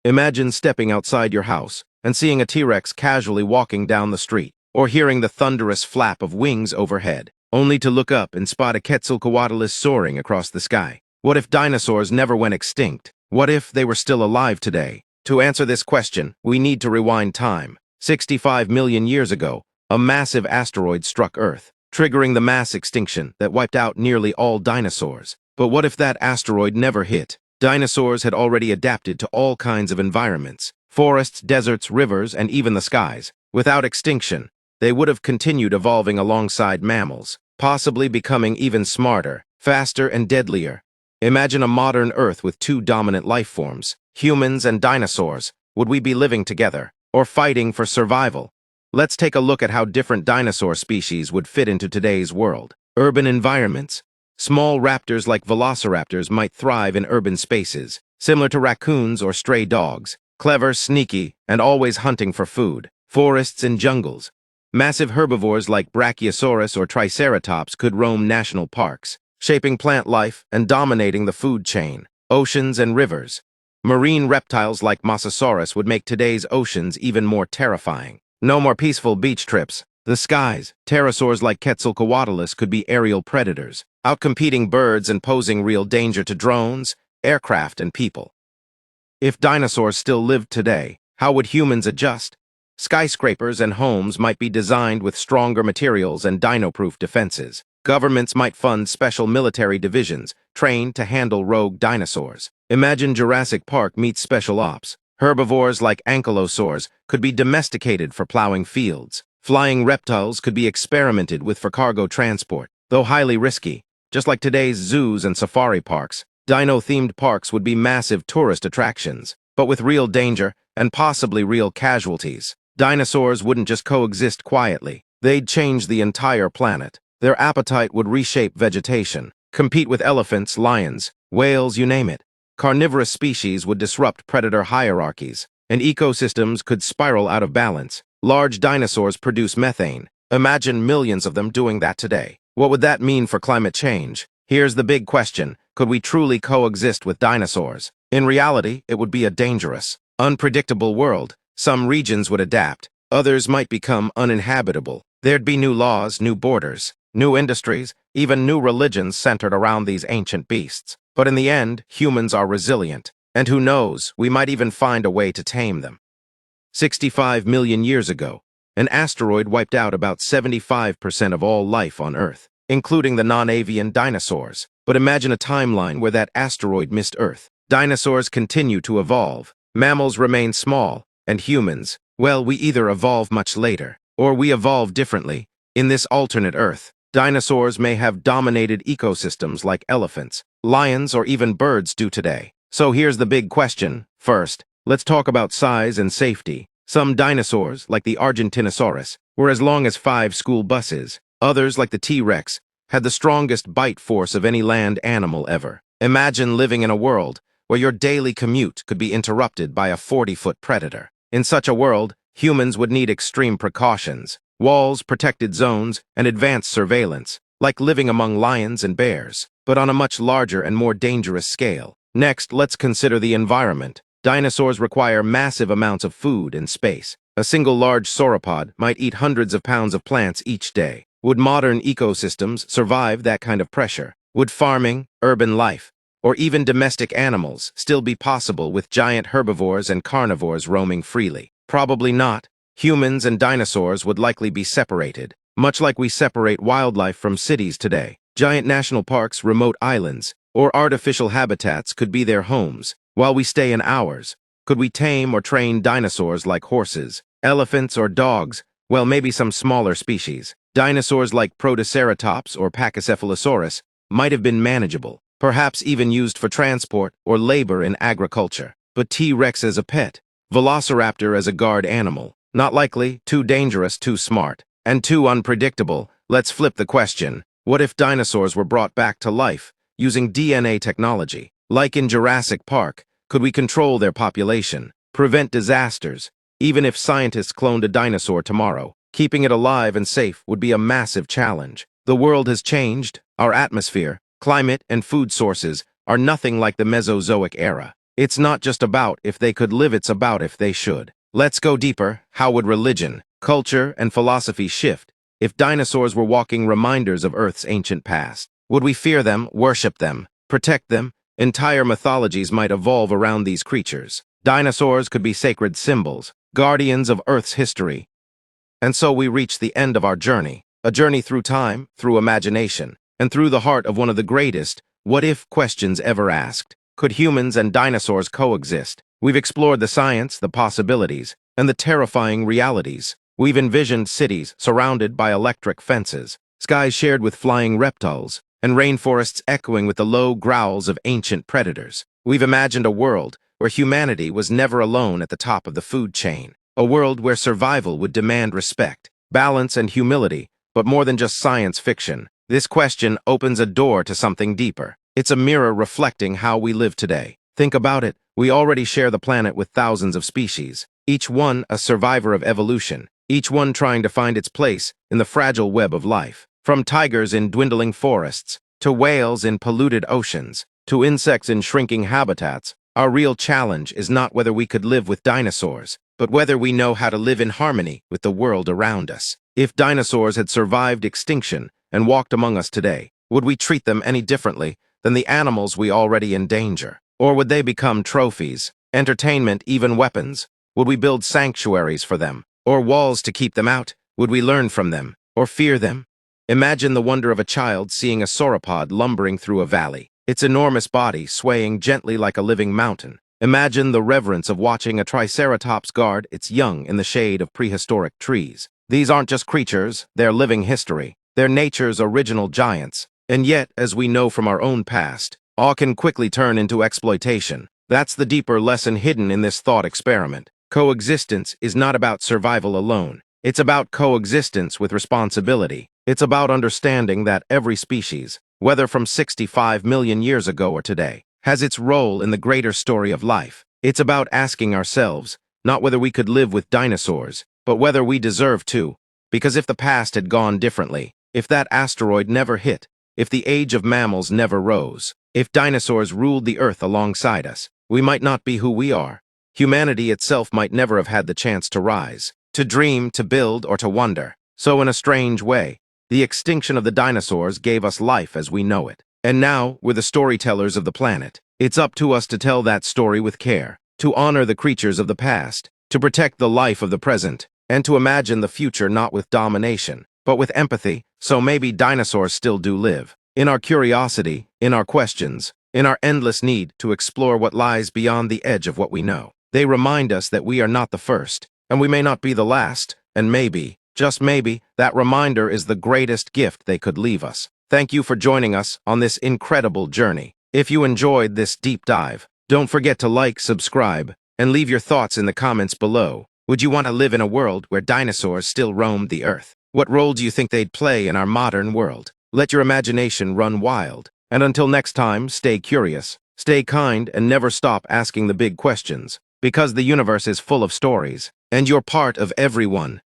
Imagine stepping outside your house and seeing a T-Rex casually walking down the street, or hearing the thunderous flap of wings overhead, only to look up and spot a Quetzalcoatlus soaring across the sky. What if dinosaurs never went extinct? What if they were still alive today? To answer this question, we need to rewind time. 65 million years ago, a massive asteroid struck Earth, triggering the mass extinction that wiped out nearly all dinosaurs. But what if that asteroid never hit? Dinosaurs had already adapted to all kinds of environments: forests, deserts, rivers, and even the skies. Without extinction, they would have continued evolving alongside mammals, possibly becoming even smarter, faster, and deadlier. Imagine a modern Earth with two dominant life forms, humans and dinosaurs. Would we be living together, or fighting for survival? Let's take a look at how different dinosaur species would fit into today's world. Urban environments. Small raptors like velociraptors might thrive in urban spaces, similar to raccoons or stray dogs, clever, sneaky, and always hunting for food. Forests and jungles. Massive herbivores like Brachiosaurus or Triceratops could roam national parks, shaping plant life and dominating the food chain. Oceans and rivers. Marine reptiles like Mosasaurus would make today's oceans even more terrifying. No more peaceful beach trips. The skies. Pterosaurs like Quetzalcoatlus could be aerial predators, outcompeting birds and posing real danger to drones, aircraft, and people. If dinosaurs still lived today, how would humans adjust? Skyscrapers and homes might be designed with stronger materials and dino-proof defenses. Governments might fund special military divisions trained to handle rogue dinosaurs. Imagine Jurassic Park meets special ops. Herbivores like ankylosaurs could be domesticated for plowing fields. Flying reptiles could be experimented with for cargo transport, though highly risky. Just like today's zoos and safari parks, dino-themed parks would be massive tourist attractions, but with real danger and possibly real casualties. Dinosaurs wouldn't just coexist quietly. They'd change the entire planet. Their appetite would reshape vegetation, compete with elephants, lions, whales, you name it. Carnivorous species would disrupt predator hierarchies, and ecosystems could spiral out of balance. Large dinosaurs produce methane. Imagine millions of them doing that today. What would that mean for climate change? Here's the big question. Could we truly coexist with dinosaurs? In reality, it would be a dangerous, unpredictable world. Some regions would adapt. Others might become uninhabitable. There'd be new laws, new borders, new industries, even new religions centered around these ancient beasts. But in the end, humans are resilient. And who knows, we might even find a way to tame them. 65 million years ago, an asteroid wiped out about 75% of all life on Earth, including the non-avian dinosaurs. But imagine a timeline where that asteroid missed Earth. Dinosaurs continue to evolve, mammals remain small, and humans, well, we either evolve much later, or we evolve differently. In this alternate Earth, dinosaurs may have dominated ecosystems like elephants, lions, or even birds do today. So here's the big question. First, let's talk about size and safety. Some dinosaurs, like the Argentinosaurus, were as long as 5 school buses. Others, like the T-Rex, had the strongest bite force of any land animal ever. Imagine living in a world where your daily commute could be interrupted by a 40-foot predator. In such a world, humans would need extreme precautions: walls, protected zones, and advanced surveillance, like living among lions and bears, but on a much larger and more dangerous scale. Next, let's consider the environment. Dinosaurs require massive amounts of food and space. A single large sauropod might eat hundreds of pounds of plants each day. Would modern ecosystems survive that kind of pressure? Would farming, urban life, or even domestic animals still be possible with giant herbivores and carnivores roaming freely? Probably not. Humans and dinosaurs would likely be separated, much like we separate wildlife from cities today. Giant national parks, remote islands, or artificial habitats could be their homes, while we stay in ours. Could we tame or train dinosaurs like horses, elephants, or dogs? Well, maybe some smaller species. Dinosaurs like Protoceratops or Pachycephalosaurus might have been manageable, perhaps even used for transport or labor in agriculture. But T-Rex as a pet, Velociraptor as a guard animal, not likely, too dangerous, too smart, and too unpredictable. Let's flip the question. What if dinosaurs were brought back to life using DNA technology? Like in Jurassic Park, could we control their population, prevent disasters? Even if scientists cloned a dinosaur tomorrow, keeping it alive and safe would be a massive challenge. The world has changed. Our atmosphere, climate, and food sources are nothing like the Mesozoic era. It's not just about if they could live, it's about if they should. Let's go deeper. How would religion, culture, and philosophy shift if dinosaurs were walking reminders of Earth's ancient past? Would we fear them, worship them, protect them? Entire mythologies might evolve around these creatures. Dinosaurs could be sacred symbols, guardians of Earth's history. And so we reach the end of our journey, a journey through time, through imagination, and through the heart of one of the greatest what-if questions ever asked. Could humans and dinosaurs coexist? We've explored the science, the possibilities, and the terrifying realities. We've envisioned cities surrounded by electric fences, skies shared with flying reptiles, and rainforests echoing with the low growls of ancient predators. We've imagined a world where humanity was never alone at the top of the food chain, a world where survival would demand respect, balance, and humility, but more than just science fiction. This question opens a door to something deeper. It's a mirror reflecting how we live today. Think about it. We already share the planet with thousands of species, each one a survivor of evolution, each one trying to find its place in the fragile web of life. From tigers in dwindling forests, to whales in polluted oceans, to insects in shrinking habitats, our real challenge is not whether we could live with dinosaurs, but whether we know how to live in harmony with the world around us. If dinosaurs had survived extinction and walked among us today, would we treat them any differently than the animals we already endanger? Or would they become trophies, entertainment, even weapons? Would we build sanctuaries for them, or walls to keep them out? Would we learn from them, or fear them? Imagine the wonder of a child seeing a sauropod lumbering through a valley, its enormous body swaying gently like a living mountain. Imagine the reverence of watching a triceratops guard its young in the shade of prehistoric trees. These aren't just creatures, they're living history. They're nature's original giants. And yet, as we know from our own past, awe can quickly turn into exploitation. That's the deeper lesson hidden in this thought experiment. Coexistence is not about survival alone. It's about coexistence with responsibility. It's about understanding that every species, whether from 65 million years ago or today, has its role in the greater story of life. It's about asking ourselves, not whether we could live with dinosaurs, but whether we deserve to. Because if the past had gone differently, if that asteroid never hit, if the age of mammals never rose, if dinosaurs ruled the Earth alongside us, we might not be who we are. Humanity itself might never have had the chance to rise, to dream, to build, or to wonder. So in a strange way, the extinction of the dinosaurs gave us life as we know it. And now, we're the storytellers of the planet. It's up to us to tell that story with care, to honor the creatures of the past, to protect the life of the present, and to imagine the future not with domination, but with empathy. So maybe dinosaurs still do live. In our curiosity, in our questions, in our endless need to explore what lies beyond the edge of what we know. They remind us that we are not the first, and we may not be the last, and maybe, just maybe, that reminder is the greatest gift they could leave us. Thank you for joining us on this incredible journey. If you enjoyed this deep dive, don't forget to like, subscribe, and leave your thoughts in the comments below. Would you want to live in a world where dinosaurs still roamed the Earth? What role do you think they'd play in our modern world? Let your imagination run wild. And until next time, stay curious, stay kind, and never stop asking the big questions. Because the universe is full of stories, and you're part of every one.